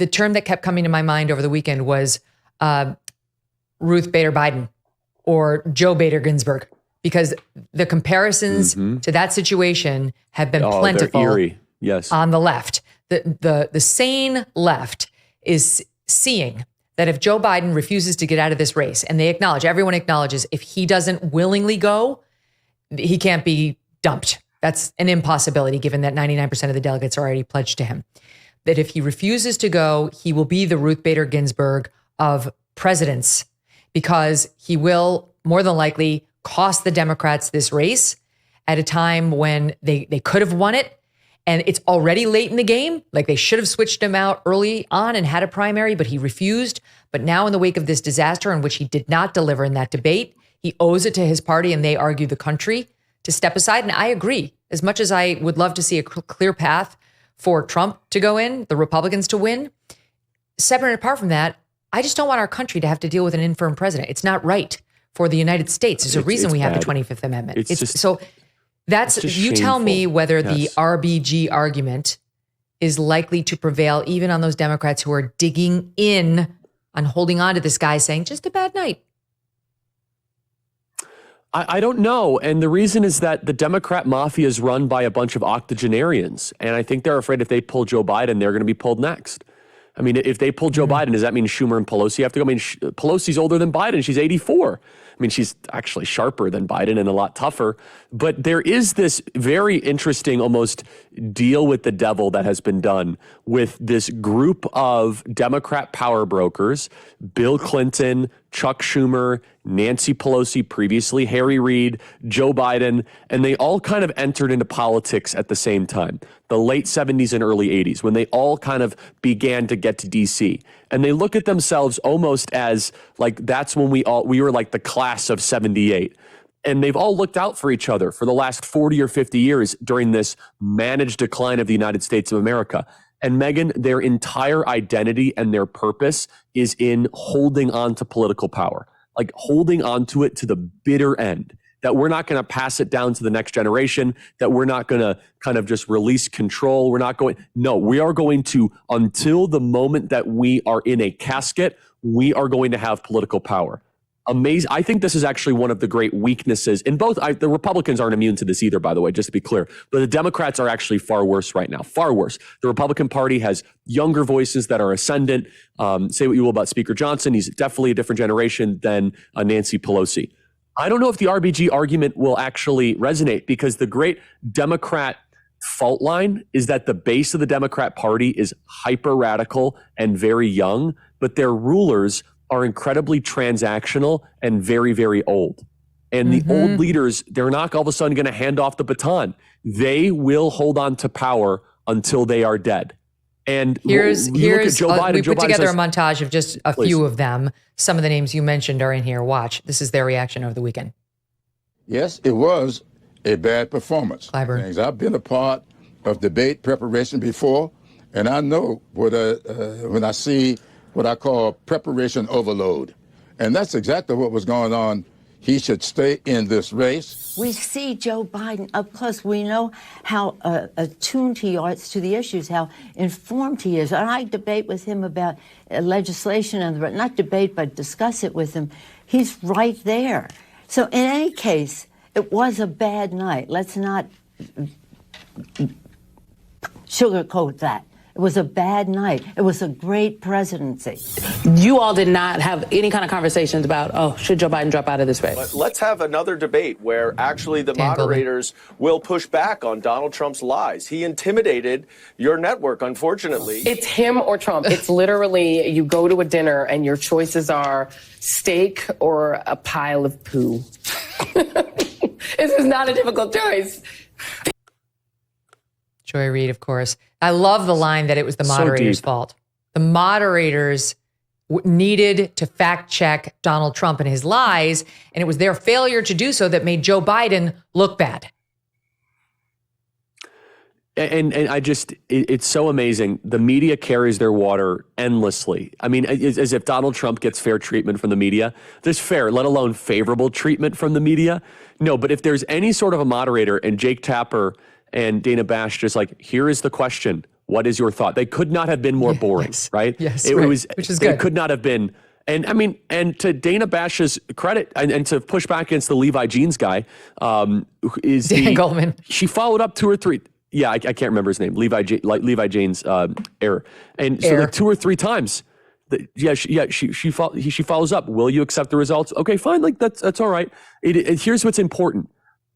the term that kept coming to my mind over the weekend was Ruth Bader Biden or Joe Bader Ginsburg, because the comparisons to that situation have been plentiful. They're eerie. Yes. On the left. The sane left is seeing that if Joe Biden refuses to get out of this race, and everyone acknowledges if he doesn't willingly go, he can't be dumped. That's an impossibility given that 99% of the delegates are already pledged to him. That if he refuses to go, he will be the Ruth Bader Ginsburg of presidents, because he will more than likely cost the Democrats this race at a time when they could have won it. And it's already late in the game. Like, they should have switched him out early on and had a primary, but he refused. But now, in the wake of this disaster in which he did not deliver in that debate, he owes it to his party, and they argue the country, to step aside. And I agree. As much as I would love to see a clear path for Trump to go in, the Republicans to win, separate and apart from that, I just don't want our country to have to deal with an infirm president. It's not right for the United States. There's a reason we have the 25th Amendment. You tell me whether the RBG argument is likely to prevail even on those Democrats who are digging in on holding on to this guy saying just a bad night. I don't know. And the reason is that the Democrat mafia is run by a bunch of octogenarians. And I think they're afraid if they pull Joe Biden, they're going to be pulled next. I mean, if they pull Joe Biden, does that mean Schumer and Pelosi have to go? I mean, Pelosi's older than Biden. She's 84. I mean, she's actually sharper than Biden and a lot tougher. But there is this very interesting almost deal with the devil that has been done with this group of Democrat power brokers, Bill Clinton, Chuck Schumer, Nancy Pelosi, previously Harry Reid, Joe Biden, and they all kind of entered into politics at the same time, the late 70s and early 80s, when they all kind of began to get to DC. And they look at themselves almost as like, that's when we were like the class of 78. And they've all looked out for each other for the last 40 or 50 years during this managed decline of the United States of America. And Megyn, their entire identity and their purpose is in holding on to political power, like holding on to it to the bitter end, that we're not going to pass it down to the next generation, that we're not going to kind of just release control. We are going to, until the moment that we are in a casket, we are going to have political power. Amazing. I think this is actually one of the great weaknesses in both. The Republicans aren't immune to this either, by the way, just to be clear. But the Democrats are actually far worse right now, far worse. The Republican Party has younger voices that are ascendant. Say what you will about Speaker Johnson. He's definitely a different generation than Nancy Pelosi. I don't know if the RBG argument will actually resonate, because the great Democrat fault line is that the base of the Democrat Party is hyper radical and very young, but their rulers are incredibly transactional and very, very old. And the old leaders, they're not all of a sudden going to hand off the baton. They will hold on to power until they are dead. And here's look at Joe Biden. We Joe put Biden together says, a montage of just a few of them. Some of the names you mentioned are in here. Watch. This is their reaction over the weekend. Yes, it was a bad performance. Clyburn. I've been a part of debate preparation before, and I know when I see what I call preparation overload. And that's exactly what was going on. He should stay in this race. We see Joe Biden up close. We know how attuned he is to the issues, how informed he is. And I debate with him about legislation, and not debate, but discuss it with him. He's right there. So in any case, it was a bad night. Let's not sugarcoat that. It was a bad night. It was a great presidency. You all did not have any kind of conversations about, should Joe Biden drop out of this race? Let's have another debate where actually the moderators will push back on Donald Trump's lies. He intimidated your network, unfortunately. It's him or Trump. It's literally you go to a dinner and your choices are steak or a pile of poo. This is not a difficult choice. Joy Reid, of course. I love the line that it was the moderators' fault. The moderators needed to fact check Donald Trump and his lies, and it was their failure to do so that made Joe Biden look bad. And it's so amazing. The media carries their water endlessly. I mean, as if Donald Trump gets fair treatment from the media. There's fair, let alone favorable treatment from the media. No, but if there's any sort of a moderator, and Jake Tapper and Dana Bash just like, here is the question. What is your thought? They could not have been more boring, Yes. right? Yes, It right. was, Which is It good. could not have been. And I mean, and to Dana Bash's credit, and to push back against the Levi Jeans guy, is Dan Goldman. She followed up 2 or 3. Yeah, I can't remember his name. Levi Jeans error, and so like 2 or 3 times. She follows up. Will you accept the results? Okay, fine. Like that's all right. Here's what's important.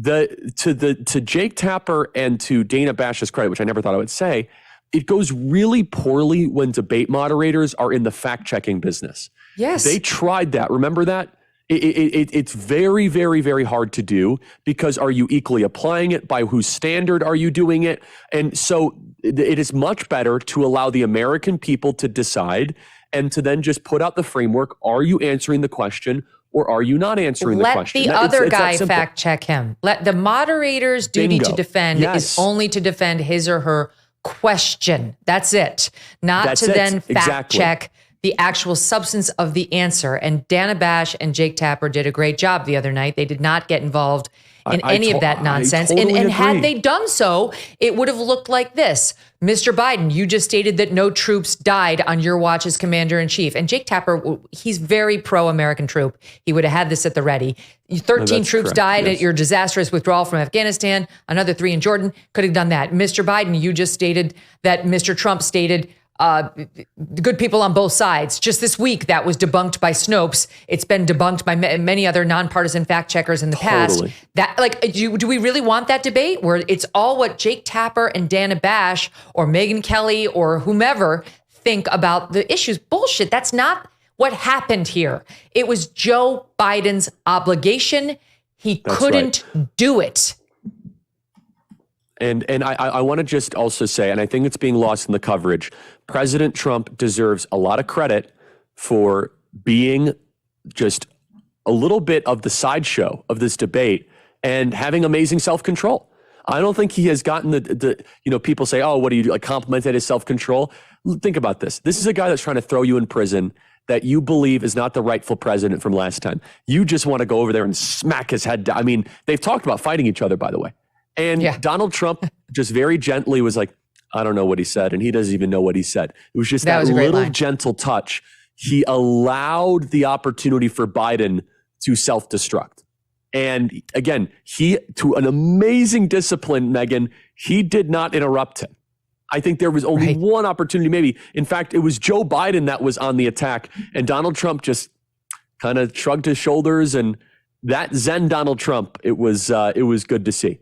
To Jake Tapper and to Dana Bash's credit, which I never thought I would say, it goes really poorly when debate moderators are in the fact-checking business. Yes. They tried that. Remember that? It's very, very, very hard to do because are you equally applying it? By whose standard are you doing it? And so it is much better to allow the American people to decide and to then just put out the framework. Are you answering the question or are you not answering the question? Let the other guy fact check him. Let the moderator's duty to defend is only to defend his or her question. That's it. Not to then fact check the actual substance of the answer. And Dana Bash and Jake Tapper did a great job the other night. They did not get involved in any of that nonsense. And had they done so, it would have looked like this. Mr. Biden, you just stated that no troops died on your watch as commander-in-chief. And Jake Tapper, he's very pro-American troop. He would have had this at the ready. 13 troops died at your disastrous withdrawal from Afghanistan. Another 3 in Jordan. Could have done that. Mr. Biden, you just stated that Mr. Trump stated good people on both sides. Just this week, that was debunked by Snopes. It's been debunked by many other nonpartisan fact checkers in the past. That, like, do we really want that debate where it's all what Jake Tapper and Dana Bash or Megyn Kelly or whomever think about the issues? Bullshit. That's not what happened here. It was Joe Biden's obligation. He couldn't do it. And I want to just also say, and I think it's being lost in the coverage, President Trump deserves a lot of credit for being just a little bit of the sideshow of this debate and having amazing self-control. I don't think he has gotten the people say, oh, what do you do? Like complimented his self-control. Think about this. This is a guy that's trying to throw you in prison that you believe is not the rightful president from last time. You just want to go over there and smack his head down. I mean, they've talked about fighting each other, by the way. And Donald Trump just very gently was like, I don't know what he said. And he doesn't even know what he said. It was just that little gentle touch. He allowed the opportunity for Biden to self-destruct. And again, to an amazing discipline, Megyn, he did not interrupt him. I think there was only one opportunity, maybe. In fact, it was Joe Biden that was on the attack. And Donald Trump just kind of shrugged his shoulders. And that Zen Donald Trump, it was good to see.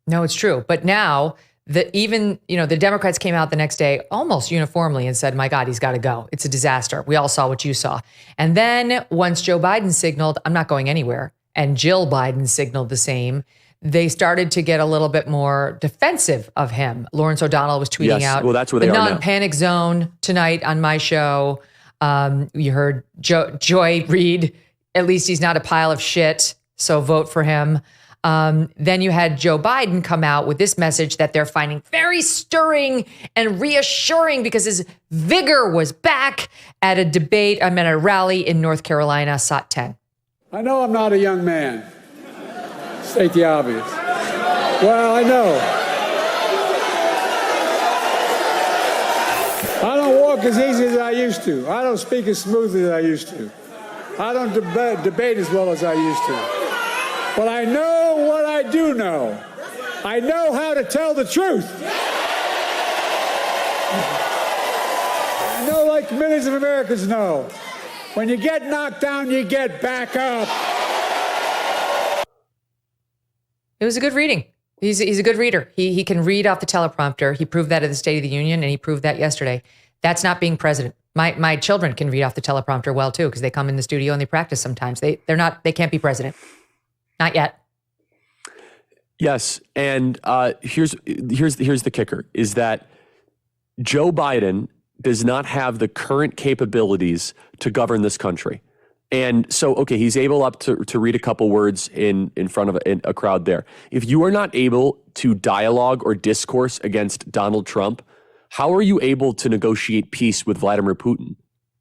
No, it's true. But now the Democrats came out the next day almost uniformly and said, my God, he's got to go. It's a disaster. We all saw what you saw. And then once Joe Biden signaled, I'm not going anywhere, and Jill Biden signaled the same, they started to get a little bit more defensive of him. Lawrence O'Donnell was tweeting out that's where they the are non-panic zone tonight on my show. You heard Joy read, at least he's not a pile of shit, so vote for him. Then you had Joe Biden come out with this message that they're finding very stirring and reassuring because his vigor was back at a rally in North Carolina, SOT 10. I know I'm not a young man. State the obvious. Well, I know. I don't walk as easy as I used to. I don't speak as smoothly as I used to. I don't debate as well as I used to. But I know what I do know. I know how to tell the truth. I know, like millions of Americans know, when you get knocked down, you get back up. It was a good reading. He's a good reader. He can read off the teleprompter. He proved that at the State of the Union, and he proved that yesterday. That's not being president. My children can read off the teleprompter well too, because they come in the studio and they practice sometimes. They can't be president. Not yet. Yes, and here's the kicker: is that Joe Biden does not have the current capabilities to govern this country, and so he's able to read a couple words in front of a crowd there. If you are not able to dialogue or discourse against Donald Trump, how are you able to negotiate peace with Vladimir Putin?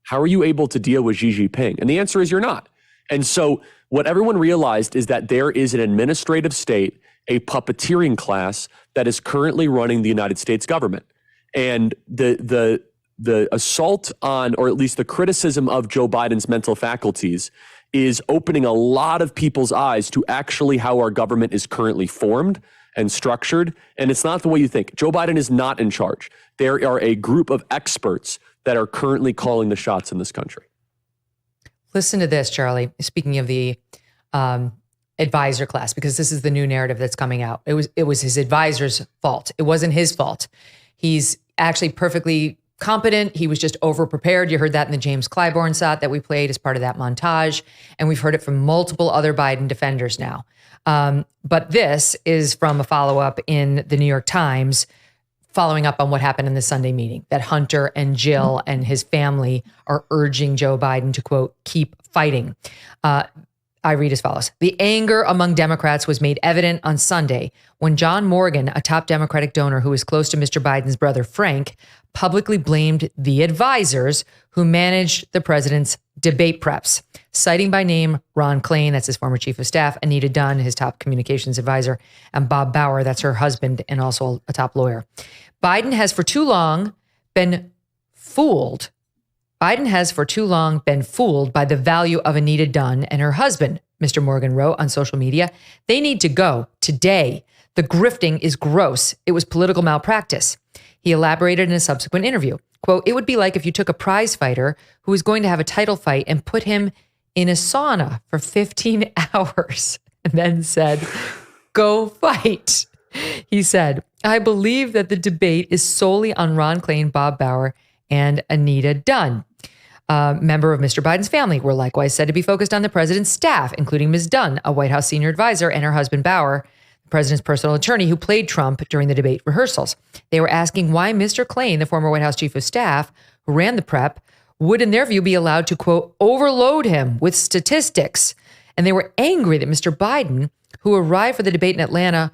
How are you able to deal with Xi Jinping? And the answer is you're not. And so what everyone realized is that there is an administrative state, a puppeteering class that is currently running the United States government. And the assault on, or at least the criticism of Joe Biden's mental faculties is opening a lot of people's eyes to actually how our government is currently formed and structured. And it's not the way you think. Joe Biden is not in charge. There are a group of experts that are currently calling the shots in this country. Listen to this, Charlie. Speaking of the advisor class, because this is the new narrative that's coming out. It was his advisor's fault. It wasn't his fault. He's actually perfectly competent. He was just over-prepared. You heard that in the James Clyburn shot that we played as part of that montage. And we've heard it from multiple other Biden defenders now. But this is from a follow-up in the New York Times, following up on what happened in the Sunday meeting, that Hunter and Jill and his family are urging Joe Biden to, quote, keep fighting. I read as follows. The anger among Democrats was made evident on Sunday when John Morgan, a top Democratic donor who is close to Mr. Biden's brother Frank, publicly blamed the advisors who managed the president's debate preps, citing by name Ron Klain, that's his former chief of staff, Anita Dunn, his top communications advisor, and Bob Bauer, that's her husband and also a top lawyer. Biden has for too long been fooled by the value of Anita Dunn and her husband, Mr. Morgan wrote on social media. They need to go today. The grifting is gross. It was political malpractice. He elaborated in a subsequent interview. Quote, it would be like if you took a prize fighter who was going to have a title fight and put him in a sauna for 15 hours and then said, go fight. He said, I believe that the debate is solely on Ron Klain, Bob Bauer, and Anita Dunn. Member of Mr. Biden's family were likewise said to be focused on the president's staff, including Ms. Dunn, a White House senior advisor, and her husband Bauer, the president's personal attorney who played Trump during the debate rehearsals. They were asking why Mr. Klain, the former White House chief of staff who ran the prep, would, in their view, be allowed to, quote, overload him with statistics. And they were angry that Mr. Biden, who arrived for the debate in Atlanta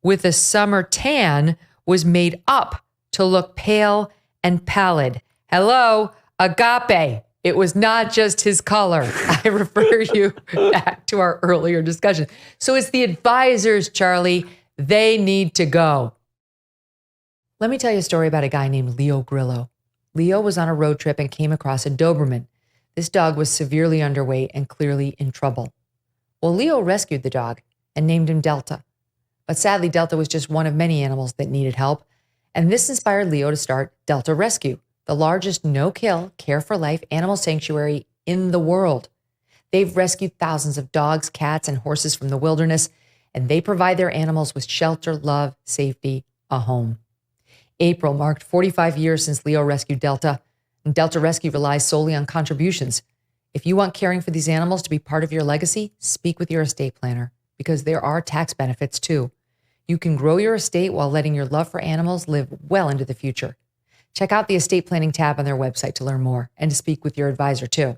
with a summer tan, was made up to look pale and pallid. Hello, agape. It was not just his color. I refer you back to our earlier discussion. So it's the advisors, Charlie. They need to go. Let me tell you a story about a guy named Leo Grillo. Leo was on a road trip and came across a Doberman. This dog was severely underweight and clearly in trouble. Well, Leo rescued the dog and named him Delta. But sadly, Delta was just one of many animals that needed help. And this inspired Leo to start Delta Rescue, the largest no-kill, care-for-life animal sanctuary in the world. They've rescued thousands of dogs, cats, and horses from the wilderness, and they provide their animals with shelter, love, safety, a home. April marked 45 years since Leo rescued Delta, and Delta Rescue relies solely on contributions. If you want caring for these animals to be part of your legacy, speak with your estate planner, because there are tax benefits too. You can grow your estate while letting your love for animals live well into the future. Check out the estate planning tab on their website to learn more and to speak with your advisor too.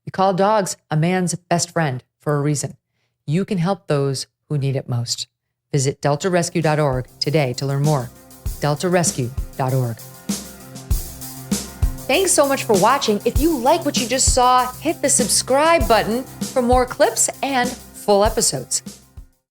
We call dogs a man's best friend for a reason. You can help those who need it most. Visit deltarescue.org today to learn more. deltarescue.org. Thanks so much for watching. If you like what you just saw, hit the subscribe button for more clips and full episodes.